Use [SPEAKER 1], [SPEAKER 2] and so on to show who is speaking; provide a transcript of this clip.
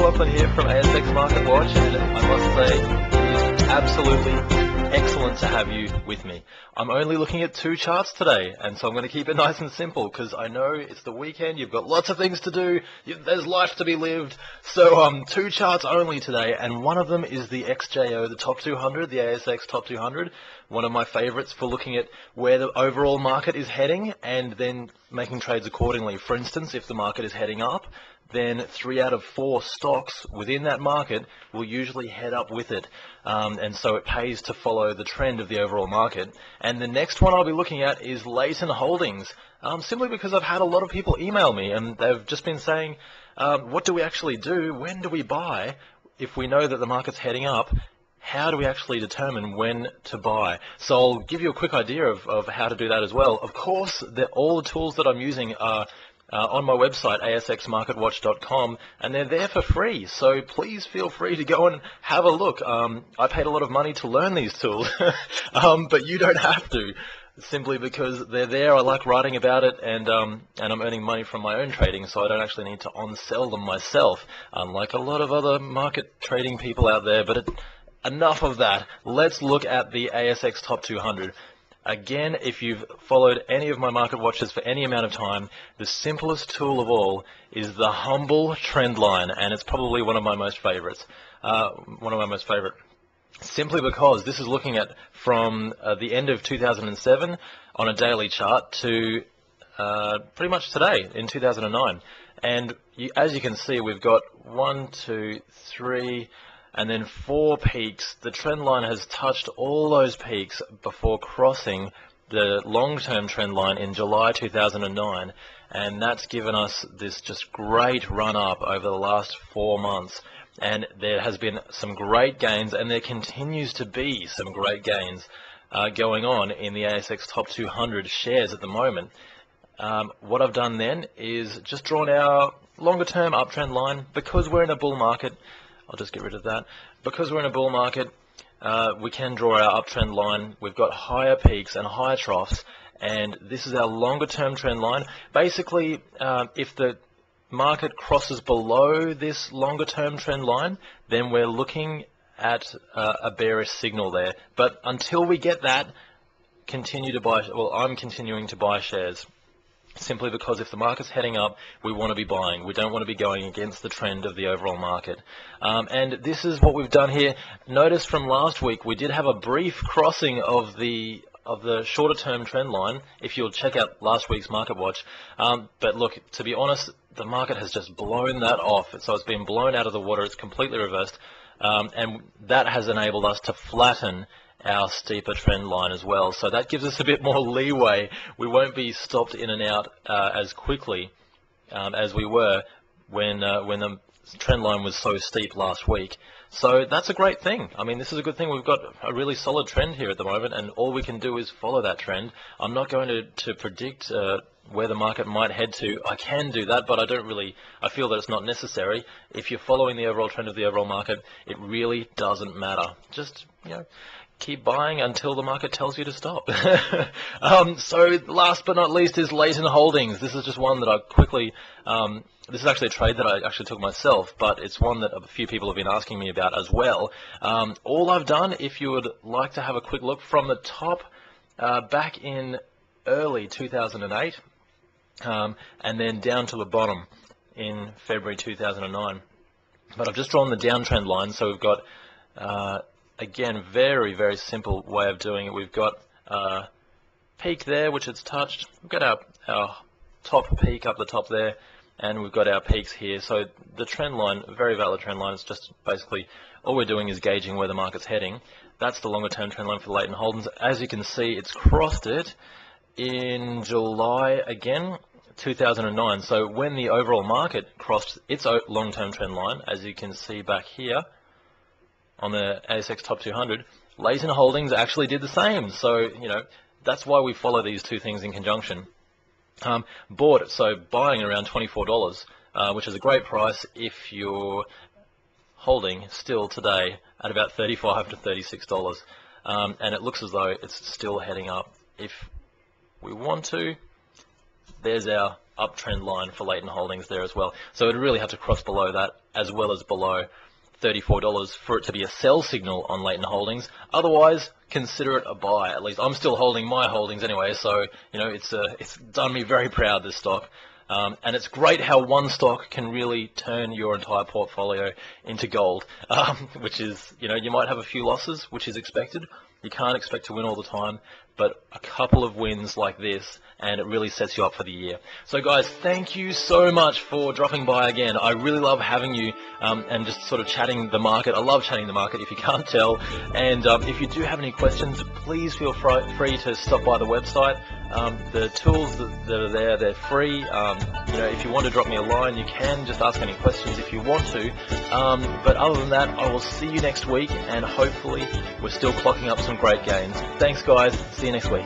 [SPEAKER 1] Lachlan here from ASX Market Watch, and I must say it is absolutely excellent to have you with me. I'm only looking at two charts today, and so I'm going to keep it nice and simple because I know it's the weekend, you've got lots of things to do, there's life to be lived. So two charts only today, and one of them is the XJO, the top 200, the ASX top 200, one of my favorites for looking at where the overall market is heading and then making trades accordingly. For instance, if the market is heading up, then 3 out of 4 stocks within that market will usually head up with it. And so it pays to follow the trend of the overall market. And the next one I'll be looking at is Leighton Holdings, simply because I've had a lot of people email me and they've just been saying, what do we actually do? When do we buy? If we know that the market's heading up, how do we actually determine when to buy? So I'll give you a quick idea of how to do that as well. Of course, all the tools that I'm using are on my website, asxmarketwatch.com, and they're there for free, so please feel free to go and have a look. I paid a lot of money to learn these tools, but you don't have to, simply because they're there. I like writing about it, and I'm earning money from my own trading, so I don't actually need to on-sell them myself, unlike a lot of other market trading people out there. But enough of that. Let's look at the ASX Top 200. Again, if you've followed any of my market watches for any amount of time, the simplest tool of all is the humble trend line, and it's probably one of my most favorites. Simply because this is looking at from the end of 2007 on a daily chart to pretty much today in 2009. And as you can see, we've got 1, 2, 3... and then 4 peaks. The trend line has touched all those peaks before crossing the long-term trend line in July 2009, and that's given us this just great run-up over the last 4 months. And there has been some great gains, and there continues to be some great gains going on in the ASX Top 200 shares at the moment. What I've done then is just drawn our longer-term uptrend line. Because we're in a bull market, I'll just get rid of that. Because we're in a bull market, we can draw our uptrend line. We've got higher peaks and higher troughs, and this is our longer term trend line. Basically, if the market crosses below this longer term trend line, then we're looking at a bearish signal there. But until we get that, continue to buy. Well, I'm continuing to buy shares, simply because if the market's heading up, we want to be buying. We don't want to be going against the trend of the overall market. And this is what we've done here. Notice from last week, we did have a brief crossing of the shorter term trend line, if you'll check out last week's Market Watch. But look, to be honest, the market has just blown that off. So it's been blown out of the water. It's completely reversed. And that has enabled us to flatten our steeper trend line as well. So that gives us a bit more leeway. We won't be stopped in and out as quickly as we were when the trend line was so steep last week. So that's a great thing. I mean, this is a good thing. We've got a really solid trend here at the moment, and all we can do is follow that trend. I'm not going to predict where the market might head to. I can do that, but I feel that it's not necessary. If you're following the overall trend of the overall market, it really doesn't matter. Just, keep buying until the market tells you to stop. So last but not least is Leighton Holdings. This is just one that I quickly, this is actually a trade that I actually took myself, but it's one that a few people have been asking me about as well. All I've done, if you would like to have a quick look from the top back in early 2008, and then down to the bottom in February 2009. But I've just drawn the downtrend line, so we've got again, very, very simple way of doing it. We've got a peak there, which it's touched. We've got our top peak up the top there, and we've got our peaks here. So the trend line, a very valid trend line, it's just basically all we're doing is gauging where the market's heading. That's the longer term trend line for Leighton Holdings. As you can see, it's crossed it in July again, 2009. So when the overall market crossed its long-term trend line, as you can see back here, on the ASX Top 200, Leighton Holdings actually did the same. So, that's why we follow these two things in conjunction. Bought it, so buying around $24, which is a great price if you're holding still today at about $35 to $36. And it looks as though it's still heading up. If we want to, there's our uptrend line for Leighton Holdings there as well. So it really have to cross below that, as well as below $34 for it to be a sell signal on Leighton Holdings. Otherwise, consider it a buy. At least I'm still holding my holdings anyway, so you know it's done me very proud, this stock. And it's great how one stock can really turn your entire portfolio into gold, which is, you know, you might have a few losses, which is expected. You can't expect to win all the time, but a couple of wins like this, and it really sets you up for the year. So guys, thank you so much for dropping by again. I really love having you and just sort of chatting the market. I love chatting the market, if you can't tell. And if you do have any questions, please feel free to stop by the website. The tools that are there, they're free. You know, if you want to drop me a line, you can just ask any questions if you want to. But other than that, I will see you next week, and hopefully we're still clocking up some great gains. Thanks guys, see you next week.